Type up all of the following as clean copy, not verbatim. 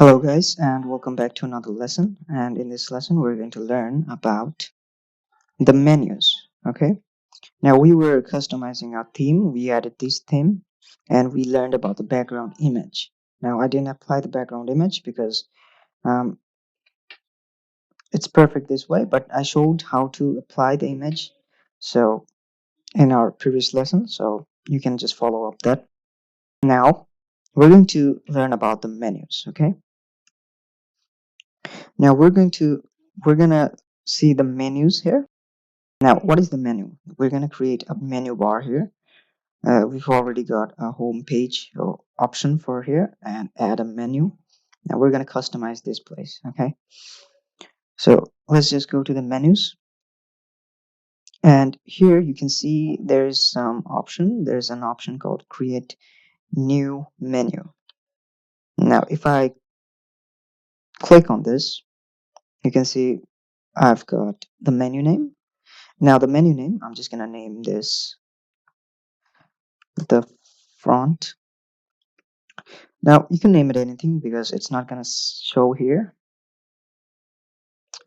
Hello guys and welcome back to another lesson, and in this lesson we're going to learn about the menus. Okay, now we were customizing our theme. We added this theme and we learned about the background image. Now I didn't apply the background image because um, it's perfect this way, but I showed how to apply the image so in our previous lesson, so you can just follow up that. Now we're going to learn about the menus. Okay, now we're gonna see the menus here. Now, what is the menu? We're going to create a menu bar here. We've already got a home page or option for here and add a menu. Now we're going to customize this place. Okay. So let's just go to the menus. And here you can see there's some option. There's an option called create new menu. Now, if I click on this, you can see I've got the menu name. Now the menu name, I'm just going to name this the front. Now you can name it anything because it's not going to show here.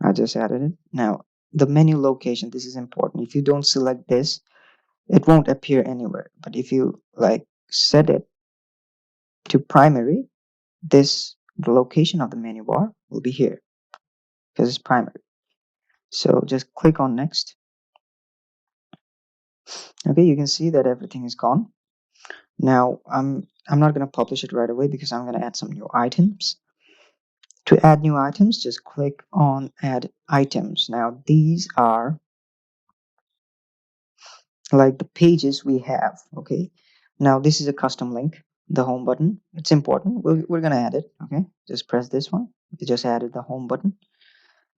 I just added it. Now the menu location, this is important. If you don't select this, it won't appear anywhere. But if you like set it to primary, the location of the menu bar will be here because it's primary. So just click on next. Okay, you can see that everything is gone. Now I'm not going to publish it right away because I'm going to add some new items. To add new items, just click on add items. Now these are like the pages we have. Okay, now this is a custom link, the home button. It's important. We're gonna add it. Okay, just press this one. We just added the home button,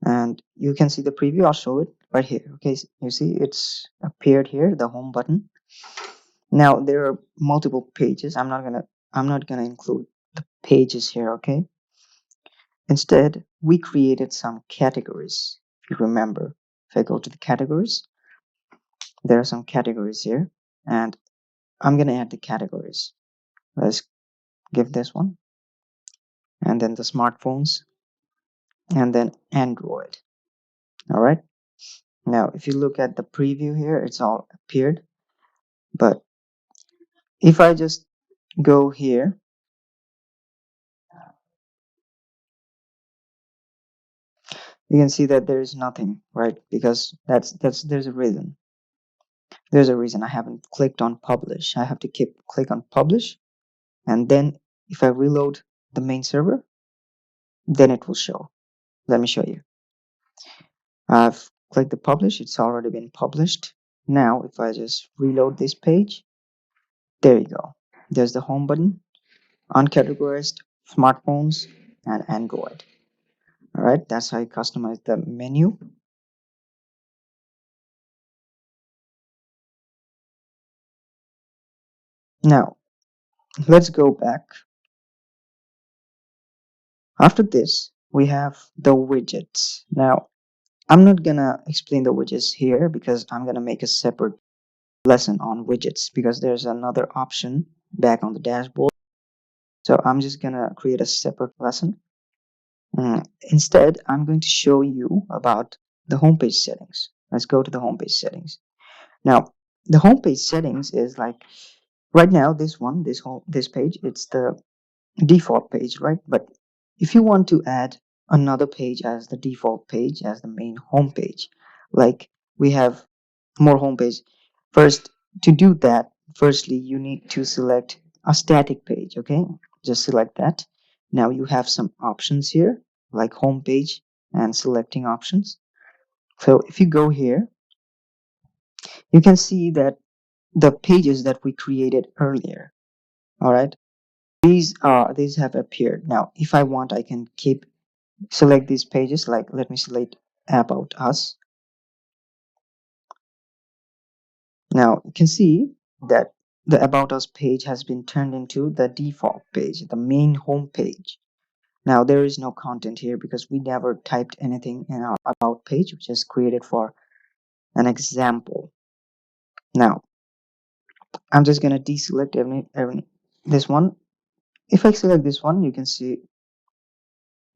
and you can see the preview. I'll show it right here. Okay, you see it's appeared here, the home button. Now there are multiple pages. I'm not gonna include the pages here. Okay, instead we created some categories. If you remember, if I go to the categories, there are some categories here, and I'm going to add the categories. Let's give this one, and then the smartphones, and then Android. All right. Now, if you look at the preview here, it's all appeared. But if I just go here, you can see that there is nothing, right? Because there's a reason. There's a reason I haven't clicked on publish. I have to click on publish, and then if I reload the main server, then it will show. Let me show you. I've clicked the publish, it's already been published. Now if I just reload this page, there you go. There's the home button, uncategorized, smartphones, and Android. Alright, that's how you customize the menu. Now let's go back. After this, we have the widgets. Now I'm not gonna explain the widgets here because I'm gonna make a separate lesson on widgets because there's another option back on the dashboard. So I'm just gonna create a separate lesson. Instead, I'm going to show you about the homepage settings. Let's go to the homepage settings. Now, the homepage settings is like right now this page, it's the default page, right? But if you want to add another page as the default page, as the main homepage, like we have more homepage. First, to do that, firstly you need to select a static page. Okay, just select that. Now you have some options here like homepage and selecting options. So if you go here, you can see that the pages that we created earlier, all right, these have appeared. Now if I want, I can keep select these pages. Like let me select about us. Now you can see that the About Us page has been turned into the default page, the main home page. Now there is no content here because we never typed anything in our About page, which is created for an example. Now I'm just gonna deselect every this one. If I select this one, you can see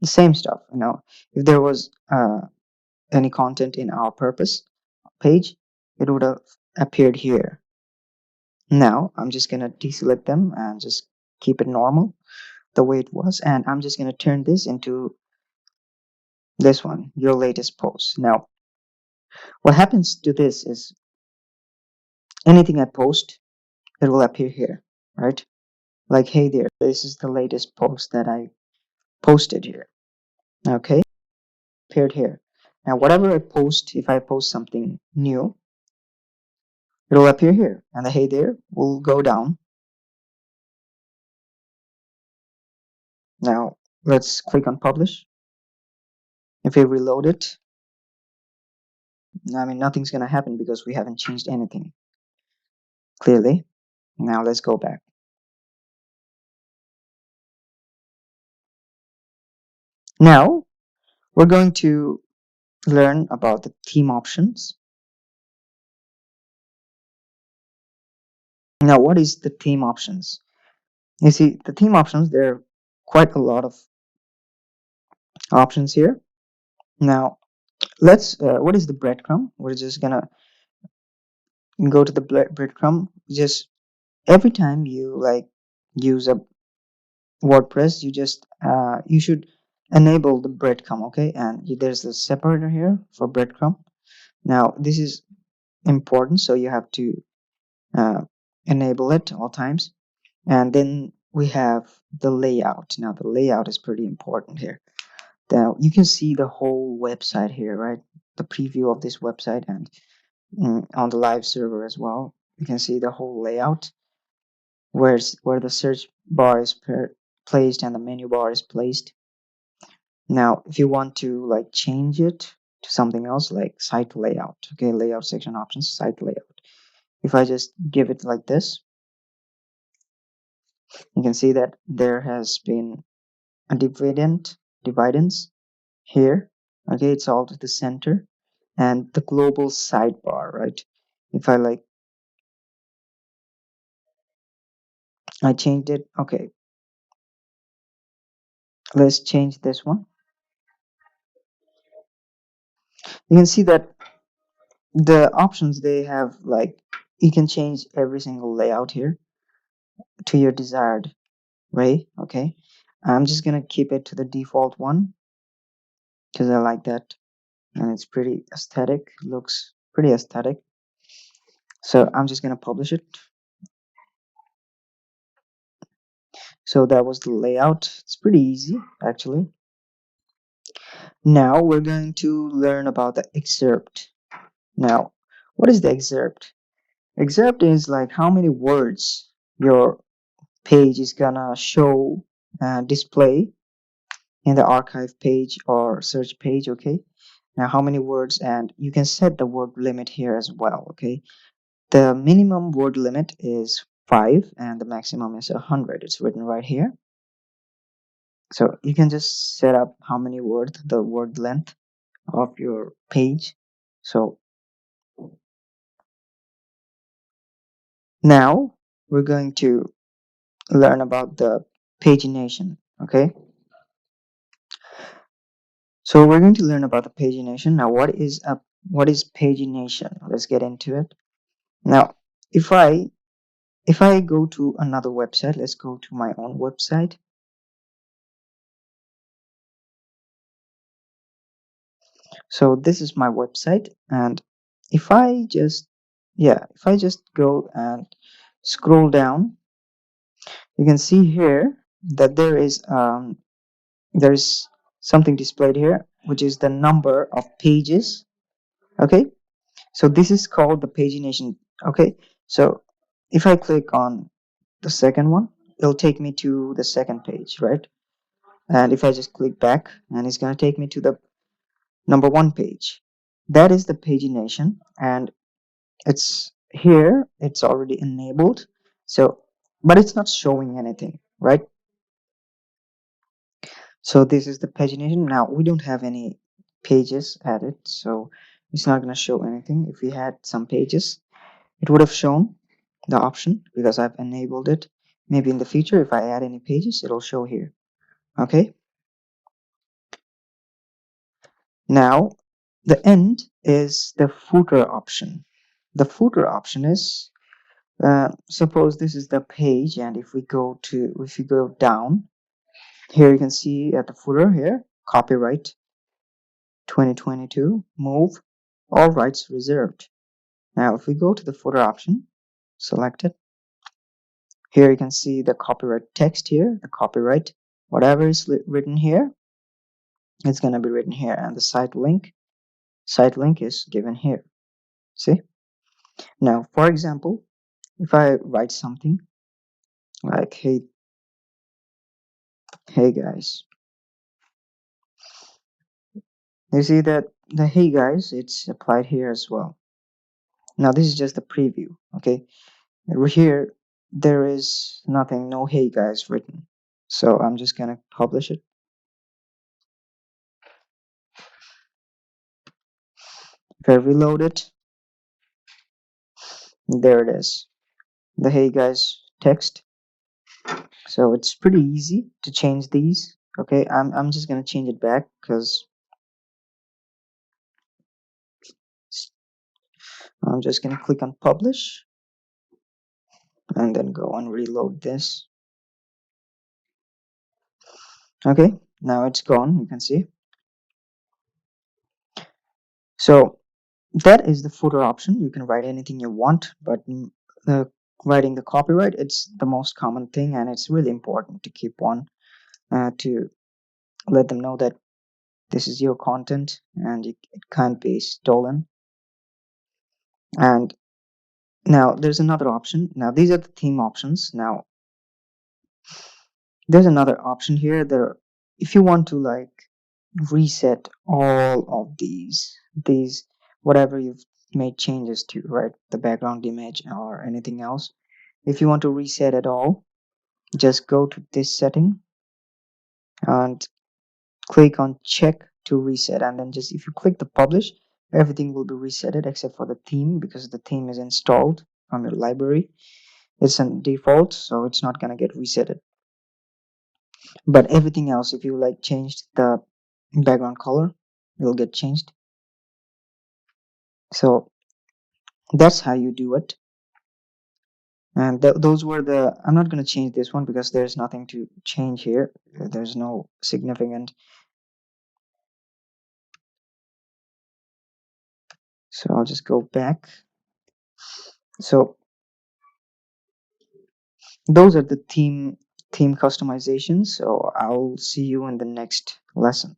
the same stuff. If there was any content in our purpose page, it would have appeared here. Now I'm just gonna deselect them and just keep it normal the way it was, and I'm just gonna turn this into this one, your latest post. Now what happens to this is anything I post, it will appear here, right? Like, hey there, this is the latest post that I posted here. Okay, appeared here. Now whatever I post, if I post something new, it will appear here, and the hey there will go down. Now let's click on publish. If we reload it, I mean, nothing's gonna happen because we haven't changed anything, clearly. Now let's go back. Now we're going to learn about the theme options. Now, what is the theme options? You see, the theme options, there are quite a lot of options here. Now, what is the breadcrumb? We're just gonna go to the breadcrumb. Just every time you like use a WordPress, you should enable the breadcrumb, okay? And there's a separator here for breadcrumb. Now, this is important, so you have to uh, enable it all times. And then we have the layout. Now, the layout is pretty important here. Now, you can see the whole website here, right? The preview of this website, and on the live server as well. You can see the whole layout, where the search bar is placed and the menu bar is placed. Now, if you want to like change it to something else, like site layout, okay, layout section options, site layout. If I just give it like this, you can see that there has been a dividends here. Okay, it's all to the center, and the global sidebar, right? If I changed it. Okay, let's change this one. You can see that the options they have, like, you can change every single layout here to your desired way. Okay, I'm just gonna keep it to the default one because I like that, and it's pretty aesthetic, looks pretty aesthetic. So I'm just gonna publish it. So that was the layout. It's pretty easy, actually. Now we're going to learn about the excerpt. Now, what is the excerpt? Excerpt is like how many words your page is gonna show, display in the archive page or search page. Okay, now how many words, and you can set the word limit here as well. Okay, the minimum word limit is 5 and the maximum is 100. It's written right here. So you can just set up how many words, the word length of your page. So now we're going to learn about the pagination. Okay, so we're going to learn about the pagination. Now, what is pagination? Let's get into it. Now, if I go to another website, let's go to my own website. So this is my website, and if I just go and scroll down, you can see here that there is something displayed here, which is the number of pages. Okay, so this is called the pagination. Okay, so if I click on the second one, it'll take me to the second page, right? And if I just click back, and it's going to take me to the number one page. That is the pagination, and it's here, it's already enabled. So, but it's not showing anything, right? So this is the pagination. Now we don't have any pages added, so it's not going to show anything. If we had some pages, it would have shown the option because I've enabled it. Maybe in the future, if I add any pages, it'll show here. Okay, Now the end is the footer option. The footer option is, suppose this is the page, and if you go down here, you can see at the footer here, copyright 2022, move, all rights reserved. Now if we go to the footer option, select it. Here you can see the copyright text here, the copyright, whatever is written here, it's going to be written here, and the site link is given here. See? Now, for example, if I write something like, hey guys, you see that the hey guys, it's applied here as well. Now this is just a preview, okay? Here, there is nothing, no hey guys written. So I'm just gonna publish it. If I reload it, there it is, the hey guys text. So it's pretty easy to change these. Okay, I'm just gonna change it back because I'm just gonna click on publish and then go and reload this. Okay, now it's gone, you can see. So that is the footer option. You can write anything you want, but the writing the copyright, it's the most common thing, and it's really important to keep on, to let them know that this is your content and it can't be stolen. And now there's another option. Now these are the theme options. Now there's another option here. If you want to like reset all of these whatever you've made changes to, right, the background image or anything else, if you want to reset it all, just go to this setting and click on check to reset, and then just if you click the publish, everything will be resetted except for the theme, because the theme is installed from your library. It's a default, so it's not gonna get resetted. But everything else, if you like changed the background color, it will get changed. So that's how you do it. And those were the, I'm not going to change this one because there's nothing to change here. There's no significant. So I'll just go back. So those are the theme customizations. So I'll see you in the next lesson.